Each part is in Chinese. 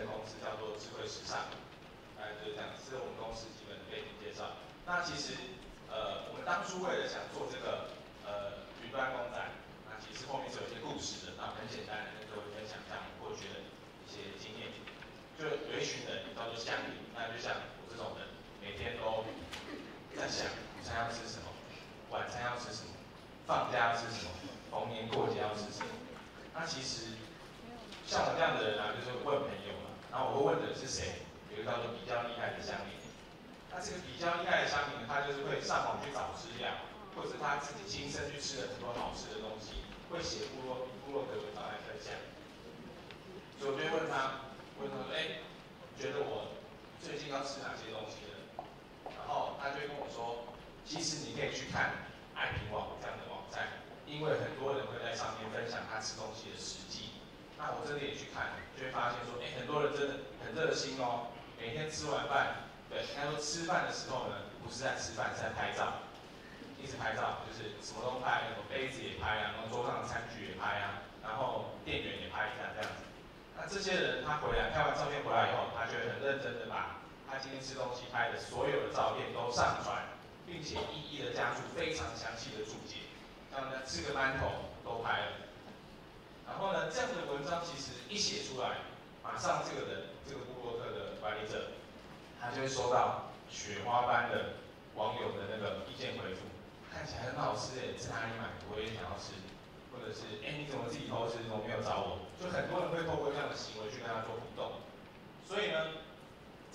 的公司叫做智慧时尚，就是这样，这是我们公司基本的背景介绍。那其实我们当初为了想做这个云端公仔，那其实后面是有一些故事的。那很简单的跟各位分享一下我们过去的一些经验。就有一群人叫做乡民，那就像我这种人，每天都在想午餐要吃什么，晚餐要吃什么，放假要吃什么，逢年过节要吃什么。那其实像我这样的人啊，就是问朋友嘛，然后我会问的是谁？有一个叫做比较厉害的乡民。那这个比较厉害的乡民呢，他就是会上网去找资料，或者他自己亲身去吃了很多好吃的东西，会写部落格文章来分享。所以我就会问他说，你觉得我最近要吃哪些东西呢？然后他就会跟我说，其实你可以去看爱评网这样的网站，因为很多人会在上面分享他吃东西的实际。那我真的也去看，就会发现说，很多人真的很热心哦，每天吃完饭，对，应该说吃饭的时候呢，不是在吃饭，是在拍照，一直拍照，就是什么都拍，什么杯子也拍啊，然后桌上的餐具也拍啊，然后店员也拍一下这样子。那这些人他回来拍完照片回来以后，他就会很认真的把他今天吃东西拍的所有的照片都上传，并且一一的加注非常详细的注解，像呢吃个馒头都拍了。然后呢，这样的文章其实一写出来，马上这个人这个部落客的管理者，他就会收到雪花般的网友的那个意见回复，看起来很好吃在哪里买？我也想要吃。或者是你怎么自己偷吃，怎么没有找我？就很多人会透过这样的行为去跟他做互动。所以呢，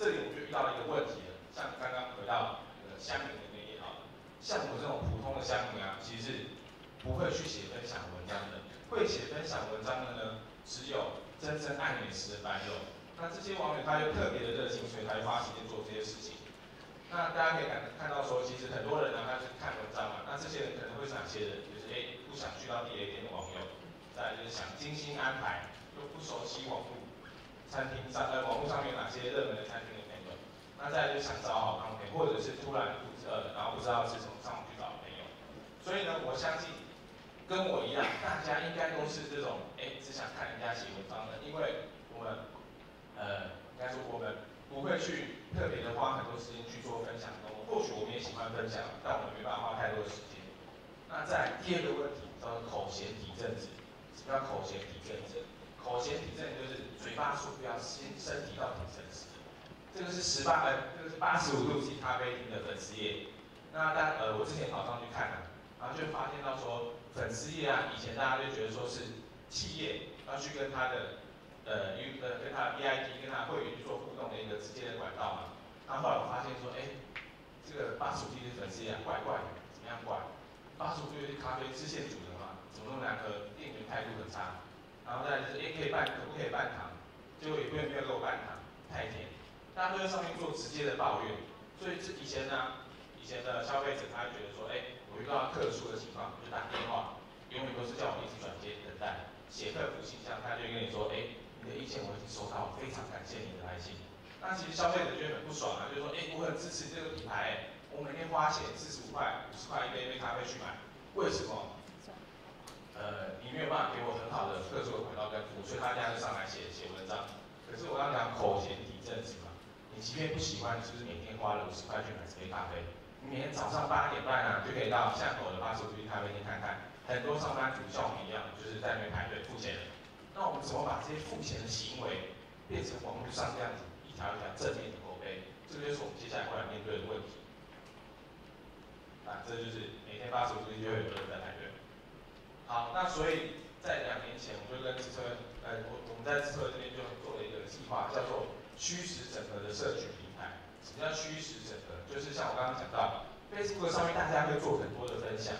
这里我们就遇到了一个问题了。像刚刚回到那个乡民的那一好了，像我这种普通的乡民啊，其实是不会去写分享文章的。会写分享文章的呢，只有真正爱美食的白肉。那这些网友他就特别的热心，所以他就花时间做这些事情。那大家可以看到说，其实很多人呢，他是看文章嘛。那这些人可能会是哪些人？就是不想去到地雷店的网友，再来就是想精心安排，又不熟悉网络餐厅上网络上面哪些热门的餐厅的朋友。那再来就是想找好康朋友，或者是突然肚子饿了，然后不知道吃什么，上网去找朋友。所以呢，我相信跟我一样，大家应该都是这种只想看人家写文章的，因为我们应该说我们不会去特别的花很多时间去做分享的。或许我们也喜欢分享，但我们没办法花太多的时间。那再第二个问题叫做口嫌体正直。什么叫口嫌体正直？口嫌体正就是嘴巴说不要，身体到挺诚实的。这个是这个是85度 C 咖啡厅的粉丝页。那我之前跑上去看了，然后就发现到说粉丝页啊，以前大家就觉得说是企业要去跟他的跟他的 VIP 跟他会员去做互动的一个直接的管道嘛。那后来我发现说，这个85度 C 的粉丝页怪怪的，怎么样怪？85度 C 咖啡是现煮的嘛？怎么那么难喝？店员态度很差。然后再来就是可不可以半糖？结果也没有给我半糖，太甜。大家都在上面做直接的抱怨，所以以前的消费者他会觉得说，我遇到特殊的情况就打电话，永远都是叫我一直转接等待，写客服信箱，他就跟你说，你的意见我已经收到，非常感谢你的来信。那其实消费者就很不爽啊，就说，我很支持这个品牌，我每天花钱45块、50块一杯咖啡去买，为什么？你没有办法给我很好的特殊的管道跟服务，所以大家就上来写文章。可是我刚讲口嫌体正直嘛，你即便不喜欢，你是不是每天花了50块去买这杯咖啡？你每天早上8点半啊，就可以到巷口的85度 C 咖啡厅看看，很多上班族像我们一样，就是在那边排队付钱的。那我们怎么把这些付钱的行为变成网络上这样子一条一条正面的口碑？这个就是我们接下来会来面对的问题。这就是每天85度 C 就会有人在排队。好，那所以在2年前，我们就跟我们在智慧这边就做了一个计划，叫做虚实整合的社群平台。什么叫虚实整合？就是像我刚刚讲到 ，Facebook 上面大家会做很多的分享，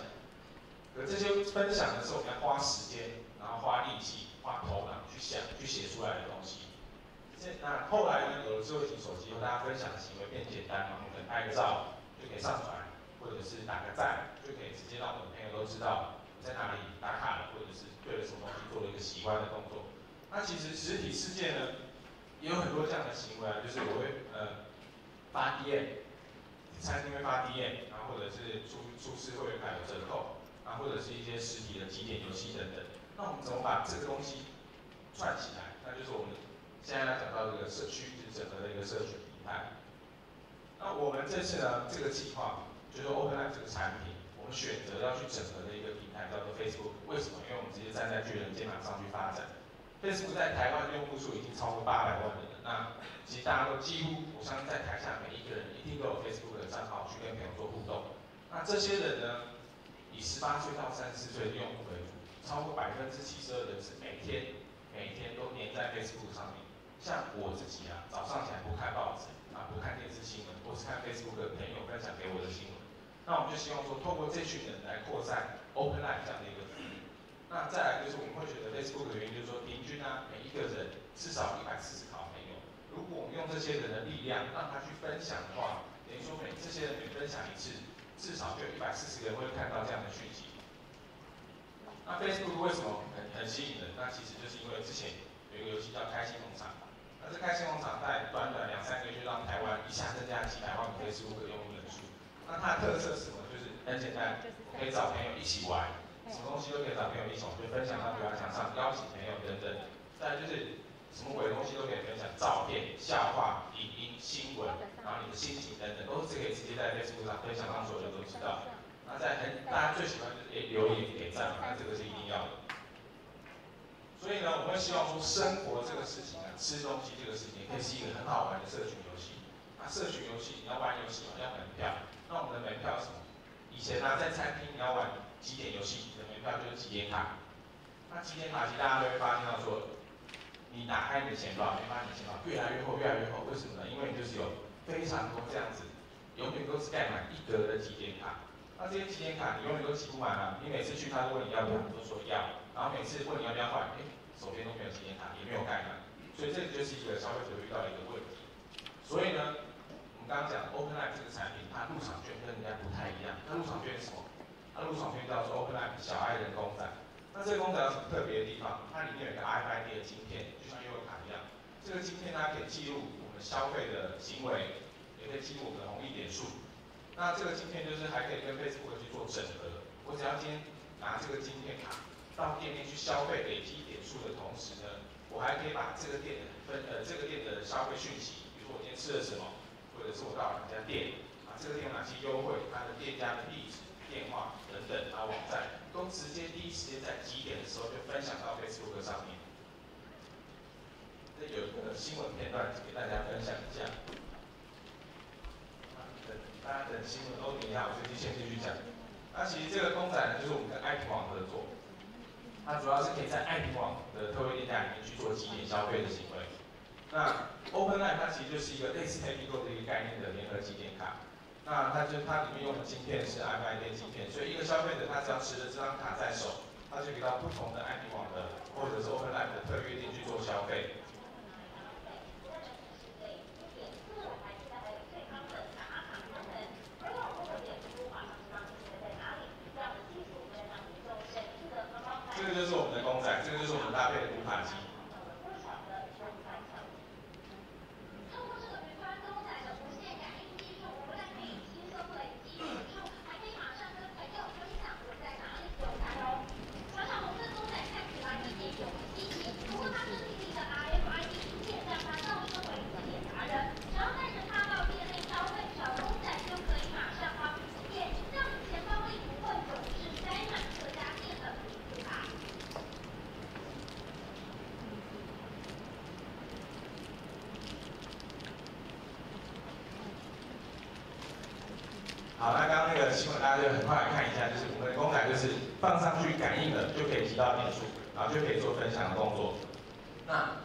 可这些分享呢是我们要花时间，然后花力气、花头脑去想、去写出来的东西。那后来呢，有了智慧型手机后，大家分享的行为变简单嘛，我们可能拍个照就可以上传，或者是打个赞就可以直接让我们的朋友都知道。在哪里打卡了，或者是对了什么东西做了一个喜欢的动作。那其实实体世界呢，也有很多这样的行为啊，就是我会发 DM， 餐厅会发 DM， 然后或者是出示会员卡有折扣，然后或者是一些实体的集点游戏等等。那我们怎么把这个东西串起来？那就是我们现在要讲到这个社区整合的一个社群平台。那我们这次呢，这个计划就是 OPENLIFE 这个产品，我们选择要去整合的一个平台叫做 Facebook。为什么？因为我们直接站在巨人肩膀上去发展。Facebook 在台湾的用户数已经超过800万人了。那其实大家都几乎，我相信在台下每一个人一定都有 Facebook 的账号去跟朋友做互动。那这些人呢，以18岁到34岁的用户为主，超过72%的人是每天都黏在 Facebook 上面。像我自己啊，早上起来不看报纸啊，不看电视新闻，我是看 Facebook 的朋友分享给我的新闻。那我们就希望说，透过这群人来扩散 OPENLIFE 这样的一个服务。那再来就是我们会选择 Facebook 的原因，就是说平均啊，每一个人至少140个好朋友。如果我们用这些人的力量让他去分享的话，等于说这些人每分享一次，至少就有140个人会看到这样的讯息。那 Facebook 为什么很吸引人？那其实就是因为之前有一个游戏叫开心农场，那这开心农场在短短2-3个月就让台湾一下增加几百万个 Facebook 的用户人数。那它的特色是什么？就是很简单，我可以找朋友一起玩。什么东西都可以找朋友一起，就分享到表扬墙上，邀请朋友等等。再来就是什么鬼东西都可以分享，照片、笑话、影音、新闻，然后你的心情等等，都是可以直接在 Facebook 上分享，让所有人都知道。那大家最喜欢就是留言给赞嘛，那这个是一定要的。所以呢，我们会希望说生活这个事情啊，吃东西这个事情，可以是一个很好玩的社群游戏。那社群游戏你要玩游戏嘛，要门票。那我们的门票是什么？以前呢，在餐厅你要玩几点游戏，你的门票就是几点卡。那几点卡其实大家都会发现到说，你打开你的钱包，你会发现你的钱包越来越厚，越来越厚。为什么呢？因为你就是有非常多这样子，永远都是盖满1格的几点卡。那这些几点卡你永远都挤不满啊！你每次去他都问你要不要，你都说要，然后每次问你要不要换，手边都没有几点卡，也没有盖满，所以这个就是一个消费者遇到的一个问题。所以呢，我们刚刚讲 OPENLIFE 这个产品，它入场券跟人家不太一样。它入场券是什么？它入场券叫做 OPENLIFE 小爱人公仔。那这个公仔有什么特别的地方？它里面有一个 RFID 的晶片，就像悠游卡一样。这个晶片它可以记录我们消费的行为，也可以记录我们的红利点数。那这个晶片就是还可以跟 Facebook 去做整合。我只要今天拿这个晶片卡到店面去消费，累积点数的同时呢，我还可以把这个店的消费讯息，比如说我今天吃了什么，或者是我到哪家店，这个店有哪些优惠，它的店家的地址、电话等等，网站都直接第一时间在几点的时候就分享到 Facebook 上面。这有一个新闻片段给大家分享一下。大家等新闻都停一下，我就先继续讲。那其实这个公仔呢，就是我们跟爱平网合作，它主要是可以在爱平网的特惠店家里面去做几点消费的行为。那 OPENLIFE 它其实就是一个类似 HappyGo 的一个概念的联合几点卡。那它里面用的晶片是 RFID 晶片，所以一个消费者他只要持着这张卡在手，他就可以到不同的爱平网的或者是 OPENLIFE 的特约店去做消费。这个就是我们的公仔，这个就是我们搭配的读卡机。透过这个云端公仔的无线感应技术，不但可以轻松累积点数，还可以马上跟朋友分享我在哪里有感哦。小小红色公仔看起来一点也不稀奇，不过它设计的 RFID 芯片让它造身为字典达人。只要带着它到店内消费，小公仔就可以马上花笔记页，让你钱包里不会总是塞满各家店的名字卡。好，那刚刚那个新闻大家就很快看一下，就是我们的公仔就是放上去感应了，就可以集到点数，然后就可以做分享的动作。那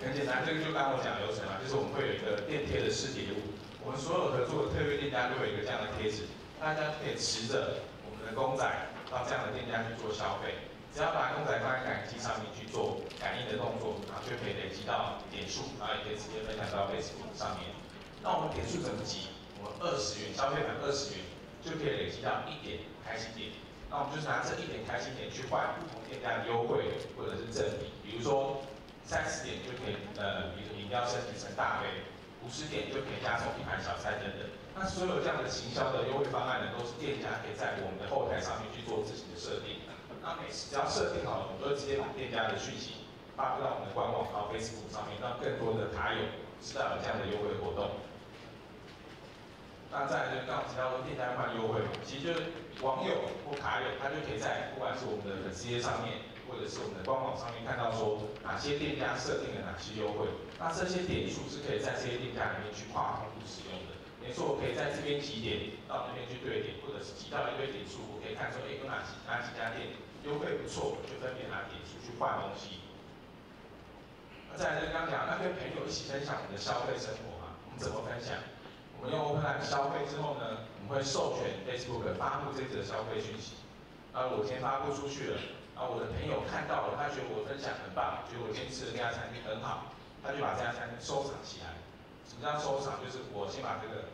很简单，这个就刚刚我讲的流程嘛，就是我们会有一个电贴的识别物，我们所有合作的特约店家都有一个这样的贴纸，大家可以持着我们的公仔到这样的店家去做消费，只要把公仔放在感应机上面去做感应的动作，然后就可以累积到点数，然后也可以直接分享到 Facebook 上面。那我们点数怎么集？我们20元消费满20元就可以累积到1点开心点。那我们就是拿这1点开心点去换不同店家的优惠或者是赠品，比如说30点就可以一个饮料升级成大杯，50点就可以加送1盘小菜等等。那所有这样的行销的优惠方案呢，都是店家可以在我们的后台上面去做自行的设定。那每次只要设定好了，我们都会直接把店家的讯息发布到我们的官网到 Facebook 上面，让更多的卡友知道有这样的优惠活动。那再来就是刚刚提到说店家换优惠嘛，其实就是网友或卡友，他就可以在不管是我们的粉丝页上面，或者是我们的官网上面看到说哪些店家设定了哪些优惠，那这些点数是可以在这些店家里面去跨通路使用的。等于说我可以在这边集点到那边去对点，或者是集到一堆点数，我可以看说，有哪几家店优惠不错，我就分别拿点数去换东西。那再来就是刚刚讲，那跟朋友一起分享我们的消费生活嘛，我们怎么分享？我们用 OPENLIFE 消费之后呢，我们会授权 Facebook 发布这则消费讯息。我今天发布出去了，然后我的朋友看到了，他觉得我分享很棒，觉得我今天吃的这家餐厅很好，他就把这家餐厅收藏起来。什么叫收藏？就是我先把这个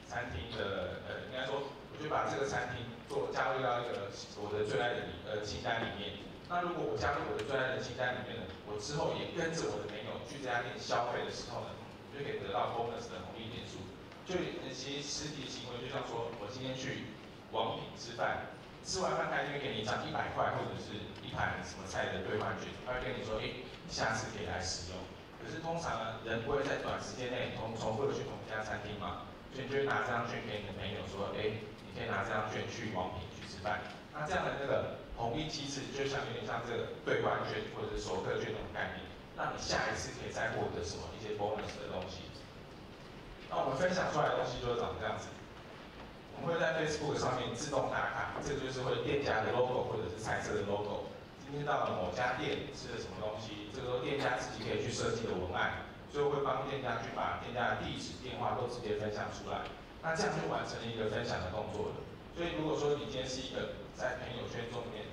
餐厅的应该说，我就把这个餐厅加入到一个我的最爱的清单里面。那如果我加入我的最爱的清单里面呢，我之后也跟着我的朋友去这家店消费的时候呢，就可以得到 bonus 的红利点数。就其实实体行为就像说，我今天去王品吃饭，吃完饭他就会给你一张100块或者是一盘什么菜的兑换券，他会跟你说，下次可以来使用。可是通常呢，人不会在短时间内重复的去同一家餐厅嘛，所以你就会拿这张券给你的朋友说，你可以拿这张券去王品去吃饭。那这样的那个红利机制，就像有点像这个兑换券或者是熟客券那种概念，让你下一次可以再获得什么一些 bonus 的东西。那我们分享出来的东西就长这样子，我们会在 Facebook 上面自动打卡，这个就是会店家的 logo 或者是彩色的 logo。今天到了某家店吃了什么东西，这个都店家自己可以去设计的文案，所以我会帮店家去把店家的地址、电话都直接分享出来。那这样就完成了一个分享的动作了。所以如果说你今天是一个在朋友圈中面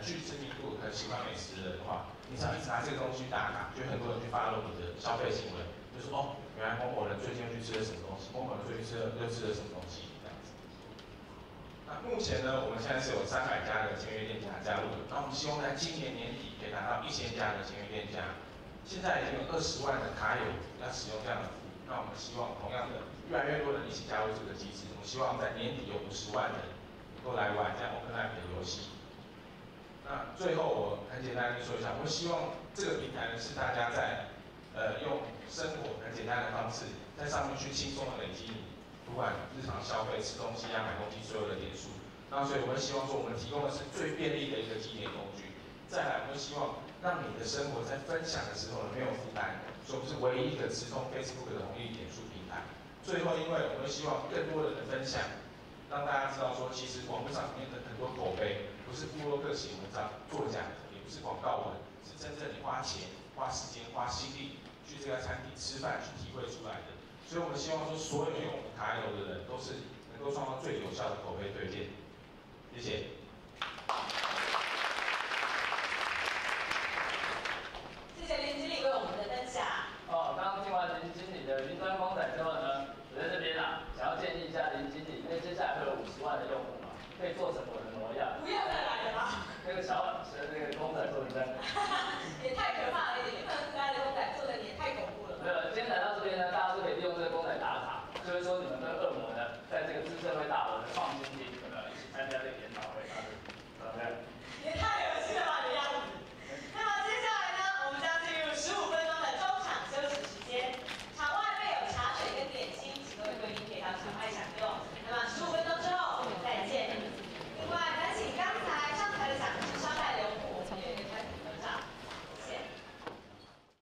具知名度、很喜欢美食的人的话，你只要一直拿这个东西去打卡，就很多人去follow你的消费行为，就说原来某某人最近又去吃了什么东西，某某人最近又吃了什么东西这样子。那目前呢，我们现在是有300家的签约店家加入的，那我们希望在今年年底可以达到1000家的签约店家。现在已经有20万的卡友要使用这样的服务，那我们希望同样的越来越多人一起加入这个机制，我们希望在年底有50万人能够来玩这样 OPENLIFE 的游戏。那最后我很简单的说一下，我们希望这个平台呢是大家在用生活很简单的方式，在上面去轻松的累积你不管日常消费、吃东西买东西所有的点数。那所以我们希望说，我们提供的是最便利的一个积点工具。再来，我们希望让你的生活在分享的时候呢没有负担，所以我们是唯一一个直通 Facebook 的红利点数平台。最后，因为我们希望更多的人分享，让大家知道说，其实网络上里面的很多口碑不是部落客写文章作假的，也不是广告文，是真正你花钱、花时间、花心力去这家餐厅吃饭去体会出来的。所以我们希望说，所有用我们卡友的人都是能够创造最有效的口碑推荐。谢谢。谢谢林经理为我们的分享。刚刚听完林经理的云端公仔之后呢，我在这边想要建议一下林经理，因为接下来会有50万的用户嘛，可以做成我的模样。不要再来了吧！那个那个公仔做成这样，也太可怕了一点，你可能可爱的公仔做的也太恐怖了。没有，今天来到这边呢，大家都可以利用这个公仔打卡，就是说你们跟